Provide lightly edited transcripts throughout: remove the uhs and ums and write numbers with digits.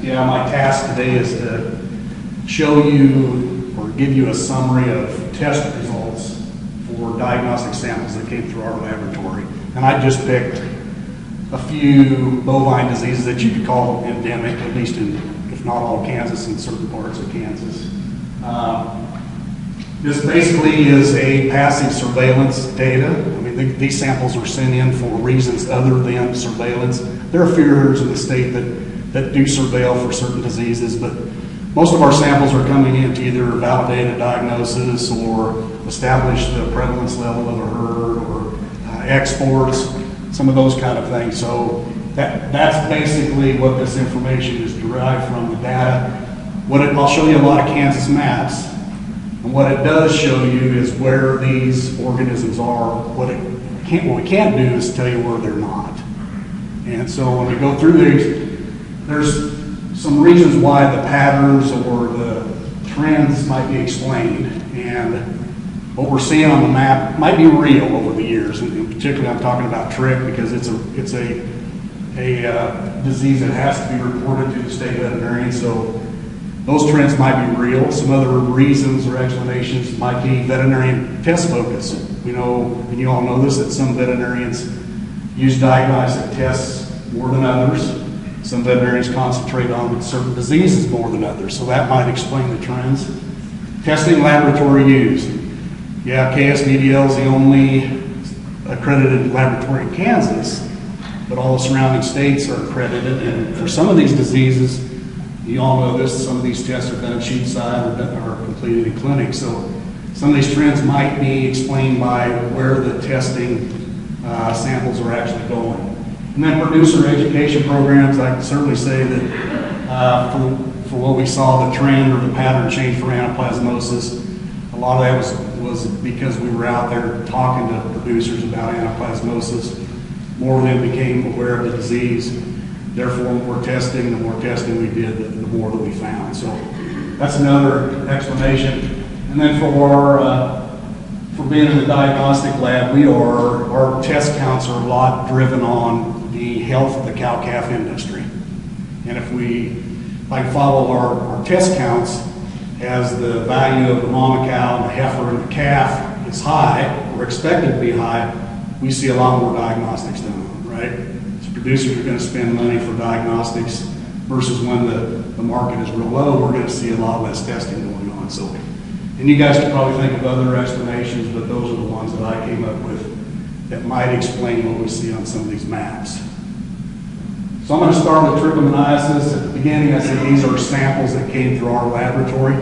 Yeah, my task today is to show you or give you a summary of test results for diagnostic samples that came through our laboratory. And I just picked a few bovine diseases that you could call endemic, at least in, if not all Kansas, in certain parts of Kansas. This basically is a passive surveillance data. I mean, these samples are sent in for reasons other than surveillance. There are a few herds in the state that do surveil for certain diseases, but most of our samples are coming in to either validate a diagnosis or establish the prevalence level of a herd or exports, some of those kind of things. So that's basically what this information is derived from, the data. I'll show you a lot of Kansas maps. And what it does show you is where these organisms are. What we can't do is tell you where they're not. And so when we go through these, there's some reasons why the patterns or the trends might be explained. And what we're seeing on the map might be real over the years. And particularly I'm talking about trick because it's a disease that has to be reported to the state veterinarian. So those trends might be real. Some other reasons or explanations might be veterinarian test focus. We know, and you all know this, that some veterinarians use diagnostic tests more than others. Some veterinarians concentrate on certain diseases more than others, so that might explain the trends. Testing laboratory use. Yeah, KSVDL is the only accredited laboratory in Kansas, but all the surrounding states are accredited, and for some of these diseases, you all know this, some of these tests are done sheet side or are completed in clinic. So some of these trends might be explained by where the testing samples are actually going. And then producer education programs, I can certainly say that for what we saw, the trend or the pattern change for anaplasmosis, a lot of that was because we were out there talking to producers about anaplasmosis. More of them became aware of the disease. Therefore, the more testing we did, the more that we found. So that's another explanation. And then for being in the diagnostic lab, our test counts are a lot driven on the health of the cow-calf industry. And if we follow our test counts, as the value of the mama cow and the heifer and the calf is high, or expected to be high, we see a lot more diagnostics done, right? Producers are going to spend money for diagnostics versus when the market is real low, we're going to see a lot less testing going on. So, and you guys could probably think of other explanations, but those are the ones that I came up with that might explain what we see on some of these maps. So I'm going to start with trichomoniasis. At the beginning I said these are samples that came through our laboratory.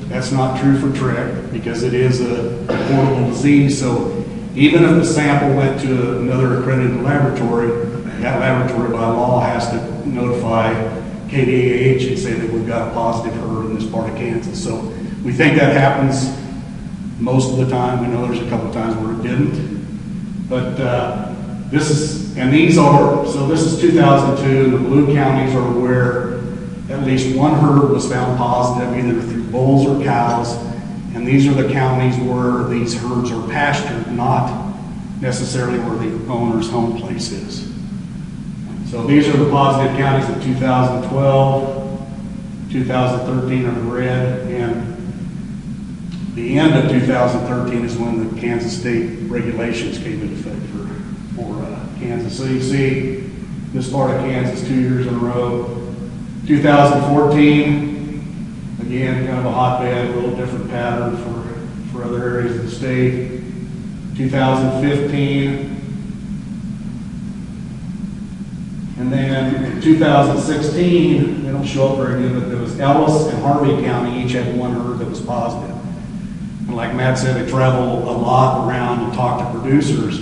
That's not true for trick because it is a portable disease. So even if the sample went to another accredited laboratory, that laboratory by law has to notify KDAH and say that we've got a positive herd in this part of Kansas. So we think that happens most of the time. We know there's a couple times where it didn't. But this is 2002. The blue counties are where at least one herd was found positive, either through bulls or cows. And these are the counties where these herds are pastured, not necessarily where the owner's home place is. So these are the positive counties in 2012, 2013 are the red, and the end of 2013 is when the Kansas state regulations came into effect for Kansas. So you see this part of Kansas 2 years in a row. 2014, again, kind of a hotbed, a little different pattern for other areas of the state. 2015, and then in 2016, they don't show up very good, but there was Ellis and Harvey County each had one herd that was positive. And like Matt said, they travel a lot around and talk to producers.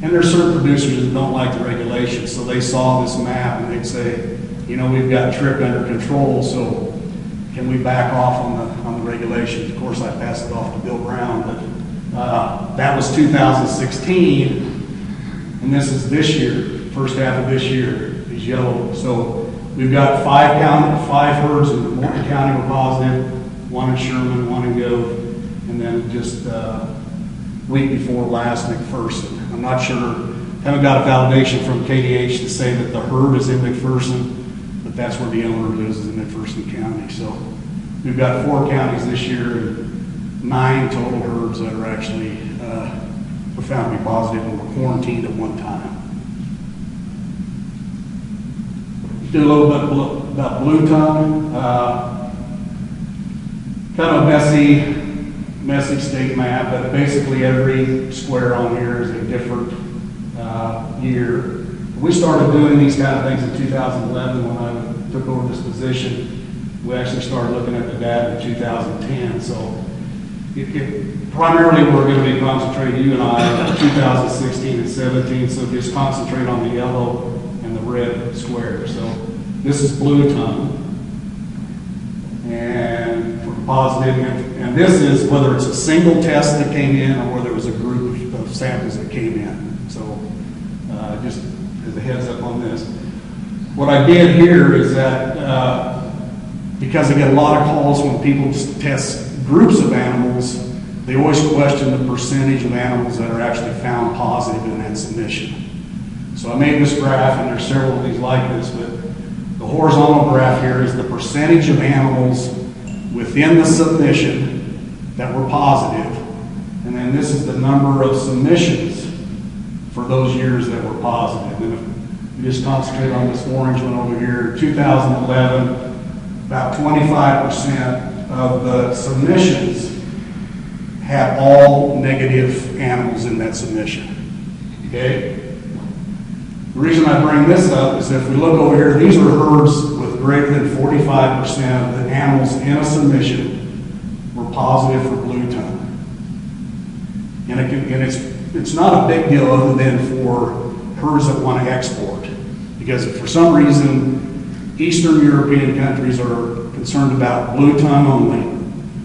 And there's certain producers that don't like the regulations, so they saw this map and they'd say, you know, we've got trick under control, so can we back off on the regulations? Of course, I passed it off to Bill Brown, but that was 2016, and this is this year. First half of this year is yellow. So we've got five herds in Morton County were positive, one in Sherman, one in Gove, and then just week before last, McPherson. I'm not sure, haven't got a validation from KDH to say that the herd is in McPherson, but but that's where the owner lives, is in McPherson County. So we've got 4 counties this year and 9 total herds that are actually were found to be positive and were quarantined at one time. Do a little bit about blue tongue. Kind of a messy state map, but basically every square on here is a different year. We started doing these kind of things in 2011 when I took over this position. We actually started looking at the data in 2010. So primarily we're going to be concentrating, you and I, on 2016 and 17. So just concentrate on the yellow and the red square. So this is blue tongue. And for positive, and this is whether it's a single test that came in or whether it was a group of samples that came in. So just as a heads up on this. What I did here is that because I get a lot of calls when people just test groups of animals, they always question the percentage of animals that are actually found positive in that submission. So I made this graph, and there's several of these like this, but the horizontal graph here is the percentage of animals within the submission that were positive, and then this is the number of submissions for those years that were positive. And if we just concentrate on this orange one over here, 2011, about 25% of the submissions had all negative animals in that submission. Okay? The reason I bring this up is if we look over here, these are herds with greater than 45% of the animals in a submission were positive for blue tongue. And it's not a big deal other than for herds that want to export. Because if for some reason Eastern European countries are concerned about blue tongue only,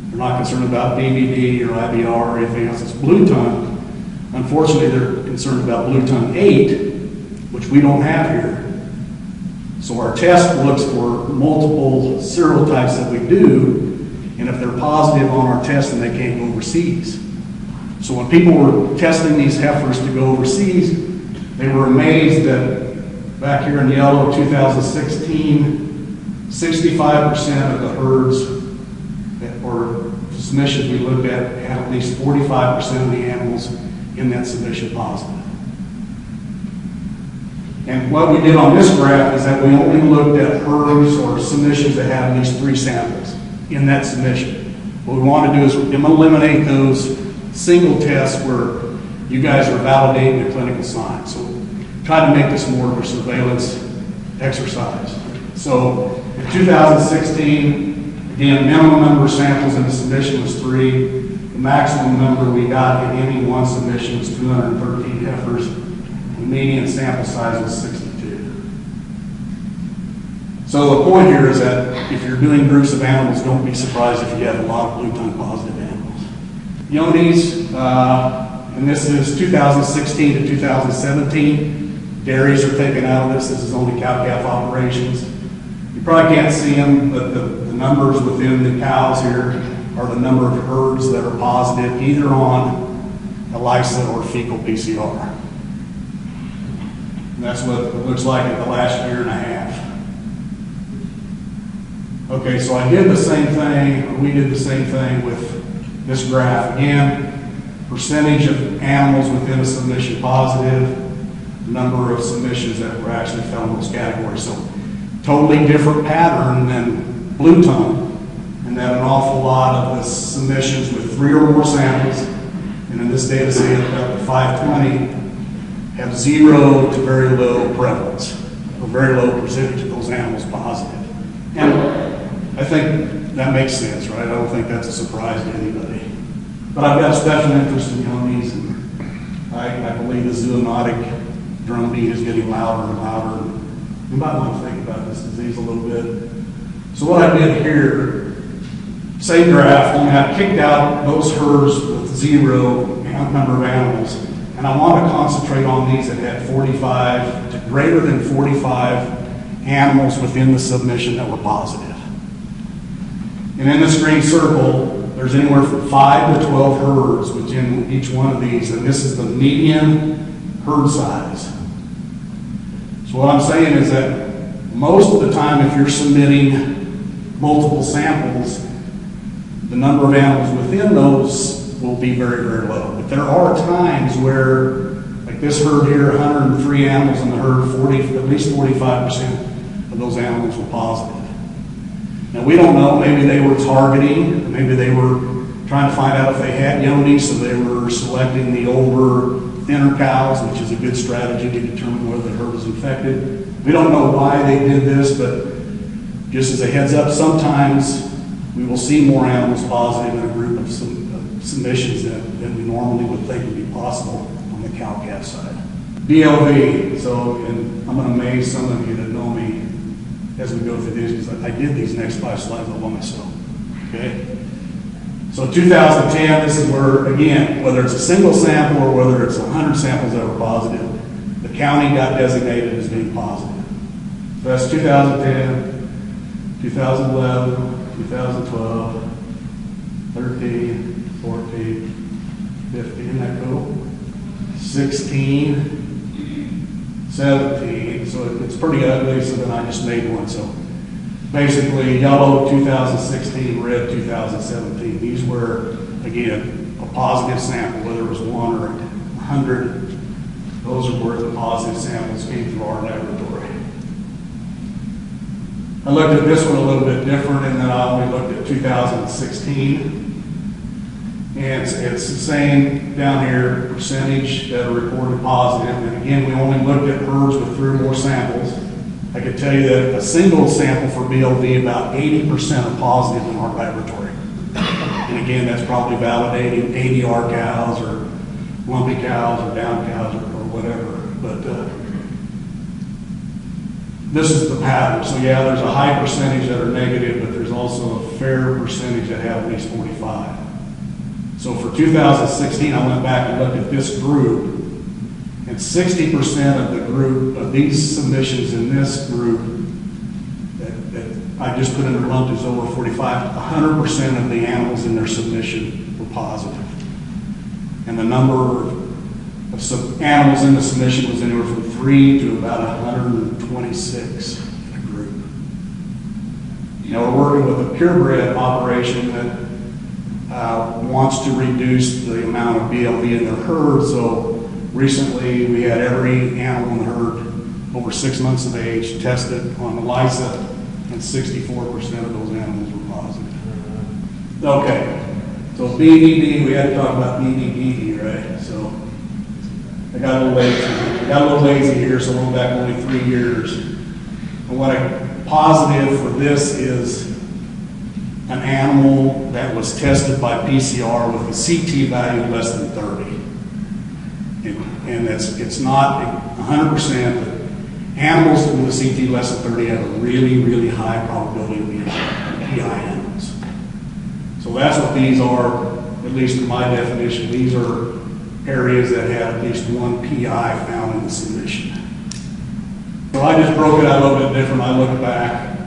they're not concerned about DVD or IBR or anything else, it's blue tongue. Unfortunately, they're concerned about blue tongue 8, which we don't have here. So our test looks for multiple serotypes that we do, and if they're positive on our test, then they can't go overseas. So when people were testing these heifers to go overseas, they were amazed that back here in yellow, 2016, 65% of the herds or submissions we looked at had at least 45% of the animals in that submission positive. And what we did on this graph is that we only looked at herds or submissions that had at least 3 samples in that submission. What we want to do is eliminate those single tests where you guys are validating the clinical signs. So try to make this more of a surveillance exercise. So in 2016, again, minimum number of samples in the submission was 3. The maximum number we got in any one submission was 213 heifers. The median sample size was 62. So the point here is that if you're doing groups of animals, don't be surprised if you have a lot of blue tongue positive animals. Yonis, and this is 2016 to 2017. Dairies are taken out of this. This is only cow-calf operations. You probably can't see them, but the numbers within the cows here are the number of herds that are positive either on ELISA or fecal PCR. And that's what it looks like in the last year and a half. Okay, so I did the same thing, or we did the same thing with this graph. Again, percentage of animals within a submission positive, number of submissions that were actually found in those categories. So totally different pattern than blue tongue, and that an awful lot of the submissions with 3 or more samples, and in this data set up to 520, have 0 to very low prevalence, or very low percentage of those animals positive. And I think that makes sense, right? I don't think that's a surprise to anybody. But I've got a special interest in yonis, and I believe the zoonotic drumbeat is getting louder and louder. You might want to think about this disease a little bit. So what I did here, same graph, only I kicked out those herds with 0 number of animals, and I want to concentrate on these that had 45 to greater than 45 animals within the submission that were positive. And in this green circle, there's anywhere from 5 to 12 herds within each one of these, and this is the median herd size. So what I'm saying is that Most of the time, if you're submitting multiple samples, the number of animals within those will be very, very low. But there are times where, like this herd here, 103 animals in the herd, at least 45% of those animals were positive. Now we don't know, maybe they were targeting, maybe they were trying to find out if they had yoni, so they were selecting the older, thinner cows, which is a good strategy to determine whether the herd was infected. We don't know why they did this, but just as a heads up, sometimes we will see more animals positive in a group of submissions than we normally would think would be possible on the cow-calf side. BLV, so, and I'm going to amaze some of you that know me as we go through these, because I did these next 5 slides all by myself, okay? So 2010, this is where, again, whether it's a single sample or whether it's 100 samples that were positive, the county got designated as being positive. So that's 2010, 2011, 2012, 13, 14, 15, isn't that cool? 16, 17, so it's pretty ugly, so then I just made one. So basically yellow 2016, red 2017. These were, again, a positive sample, whether it was 1 or 100. Those are where the positive samples came through our laboratory. I looked at this one a little bit different, and then I only looked at 2016. And it's the same down here, percentage that are reported positive. And again, we only looked at herds with 3 or more samples. I can tell you that a single sample for BLV, about 80% are positive in our laboratory. And again, that's probably validating ADR cows or lumpy cows or down cows or whatever. But this is the pattern. So yeah, there's a high percentage that are negative, but there's also a fair percentage that have at least 45. So for 2016, I went back and looked at this group, and 60% of the group, of these submissions in this group, that I just put in a lump is over 45, 100% of the animals in their submission were positive. And the number of animals in the submission was anywhere from 3 to about 126 in a group. Now we're working with a purebred operation that wants to reduce the amount of BLV in their herd. So recently we had every animal in the herd over 6 months of age tested on ELISA, and 64% of those animals were positive. Okay, so BDD, we had to talk about BDD, right? So I got a little lazy here, so we're back only 3 years. And what a positive for this is an animal that was tested by PCR with a CT value less than 30. And it's not 100%, but animals with a CT less than 30 have a really, really high probability of being PI animals. So that's what these are, at least in my definition. These are areas that have at least 1 PI found in the submission. So I just broke it out a little bit different. I look back.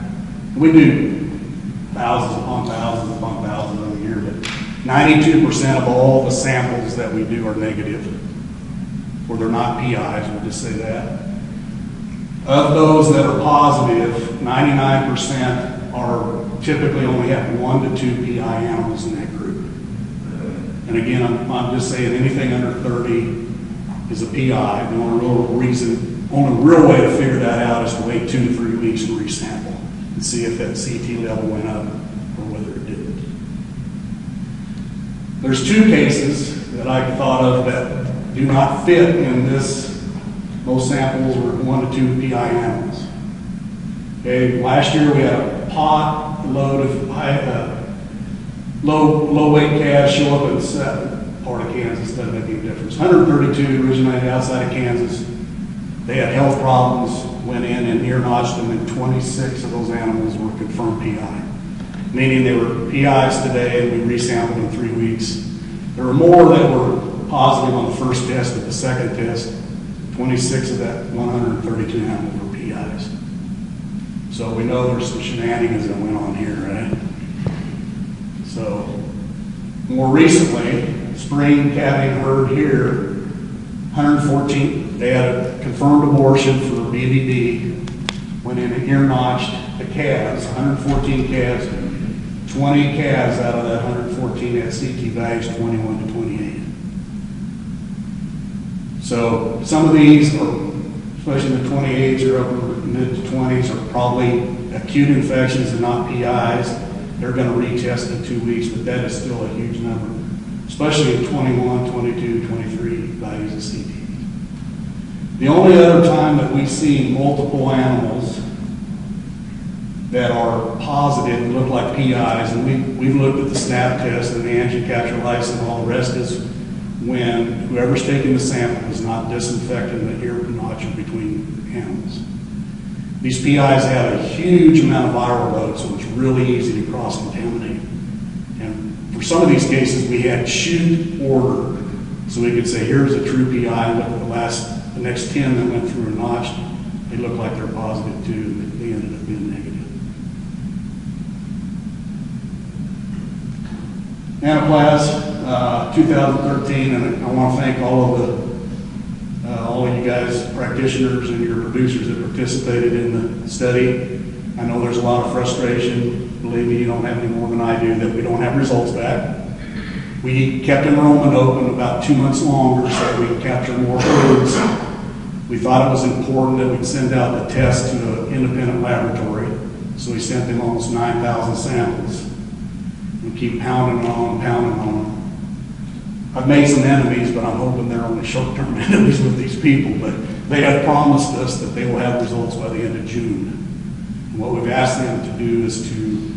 We do thousands upon thousands of a year, but 92% of all the samples that we do are negative, or they're not PIs, we'll just say that. Of those that are positive, 99% are typically only have 1 to 2 PI animals in that group. And again, I'm just saying anything under 30 is a PI. The only real way to figure that out is to wait 2 to 3 weeks and resample and see if that CT level went up or whether it didn't. There's 2 cases that I thought of that do not fit in this. Most samples were 1 to 2 PI animals. Okay, last year we had a pot load of low weight calves show up in the part of Kansas. Doesn't make any difference. 132 originated outside of Kansas. They had health problems, went in and ear-notched them, and 26 of those animals were confirmed PI. Meaning they were PIs today, and we resampled in 3 weeks. There were more that were positive on the first test, but the second test, 26 of that 132 animals were PIs. So we know there's some shenanigans that went on here, right? So more recently, spring calving herd here, 114, they had a confirmed abortion for BDD. went in and ear-notched the calves, 114 calves, 20 calves out of that 114 had CT values 21 to 28. So some of these are, especially in the 28s or upper mid-20s, are probably acute infections and not PIs. They're going to retest in 2 weeks, but that is still a huge number, especially in 21, 22, 23 values of CT. The only other time that we see multiple animals that are positive and look like PIs, and we've looked at the snap test and the angiocapture lice and all the rest, is when whoever's taking the sample is not disinfecting the ear notch between animals. These PIs have a huge amount of viral load, so it's really easy to cross-contaminate. And for some of these cases, we had shoot ordered, so we could say, here's a true PI, and look at the next 10 that went through a notch, they look like they're positive too, but they ended up being negative. Anaplasma, 2013, and I want to thank all of you guys, practitioners and your producers that participated in the study. I know there's a lot of frustration. Believe me, you don't have any more than I do that we don't have results back. We kept enrollment open about 2 months longer so that we could capture more herds. We thought it was important that we'd send out the test to an independent laboratory, so we sent them almost 9,000 samples. We keep pounding on, pounding on. I've made some enemies, but I'm hoping they're only short-term enemies with these people. But they have promised us that they will have results by the end of June. And what we've asked them to do is to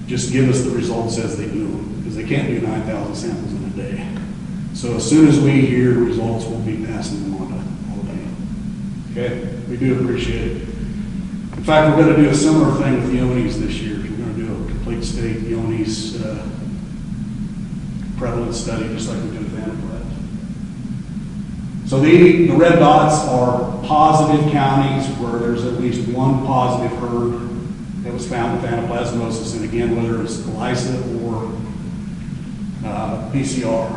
just give us the results as they do them, because they can't do 9,000 samples in a day. So as soon as we hear results, we'll be passing them on to all of you. Okay? We do appreciate it. In fact, we're going to do a similar thing with Yonis this year. We're going to do a complete state Yonis prevalence study, just like we did with anaplasma. So the red dots are positive counties where there's at least one positive herd that was found with anaplasmosis, and again, whether it's ELISA or PCR.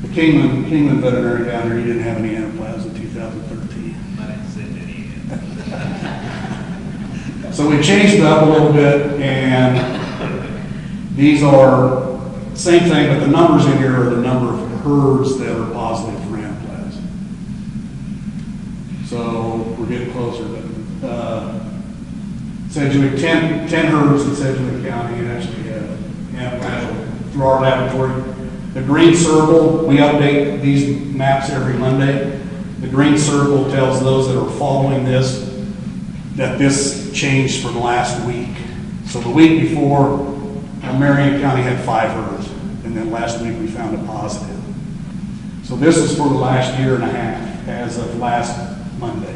The Kingman veterinary down there, he didn't have any anaplasma in 2013. I didn't send any. So we changed it up a little bit, and these are same thing, but the numbers in here are the number of herds that are positive for anaplasma. So we're getting closer to Sedgwick, 10 herds in Sedgwick County, and actually anaplasma through our laboratory. The green circle, we update these maps every Monday. The green circle tells those that are following this that this changed for the last week. So the week before, Marion County had 5 herds, and then last week we found a positive. So this is for the last year and a half, as of last Monday.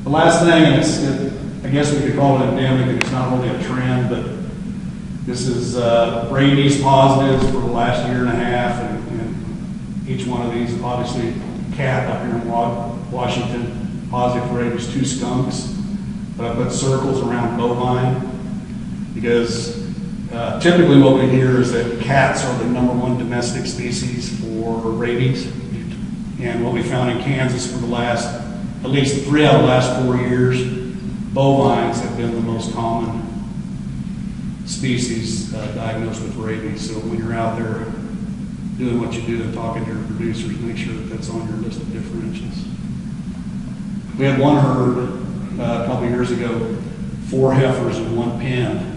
The last thing, and I guess we could call it endemic, and it's not really a trend, but this is rabies positives for the last year and a half, and each one of these, obviously, cat up here in Washington, positive for rabies, 2 skunks. But I put circles around bovine because typically what we hear is that cats are the #1 domestic species for rabies. And what we found in Kansas for the last, at least 3 out of the last 4 years, bovines have been the most common species diagnosed with rabies. So when you're out there doing what you do and talking to your producers, make sure that that's on your list of differentials. We had one herd a couple years ago, 4 heifers in 1 pen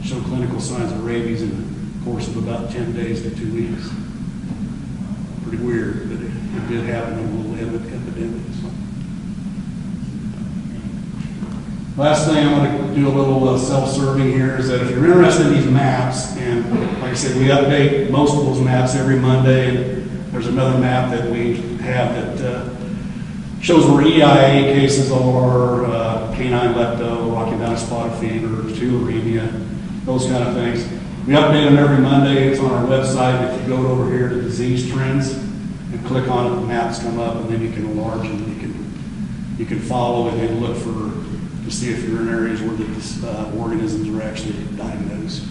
showed clinical signs of rabies in the course of about 10 days to 2 weeks. Pretty weird, but it did happen in a little epidemic. So. Last thing I'm going to do a little self-serving here is that if you're interested in these maps, and like I said, we update most of those maps every Monday, and there's another map that we have that shows where EIA cases are, canine lepto, Rocky Mountain spotted fever, tularemia, those kind of things. We update them every Monday. It's on our website. If you go over here to disease trends and click on it, the maps come up, and then you can enlarge them. You can follow it and look to see if you're in areas where the organisms are actually diagnosed.